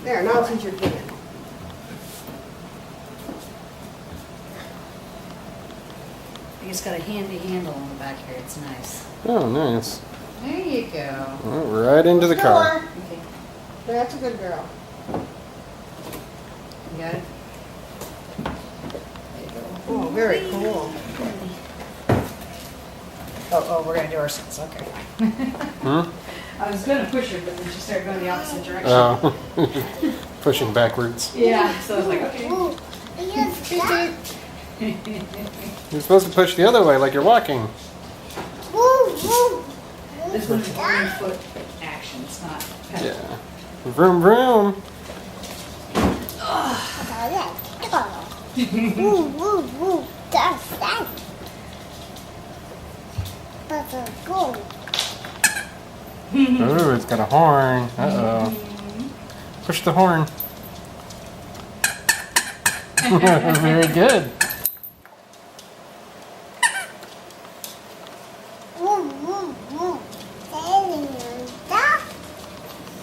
There, now since you're doing it. It's got a handy handle on the back here. It's nice. Oh, nice. There you go. Well, right into the car. Okay. That's a good girl. You got it? There you go. Oh, very cool. Oh, we're gonna do ourselves. Okay. Hmm? I was gonna push her, but then she started going the opposite direction. Oh. Pushing backwards. Yeah, so I was like, okay. Ooh, here's that. You're supposed to push the other way like you're walking. Woo, woo. This one's one foot action. It's not pedal. Yeah. Vroom vroom. Woo, woo, woo. That's that. That's a goal. Ooh, it's got a horn. Uh-oh. Push the horn. Very good. Woo, woo, woo.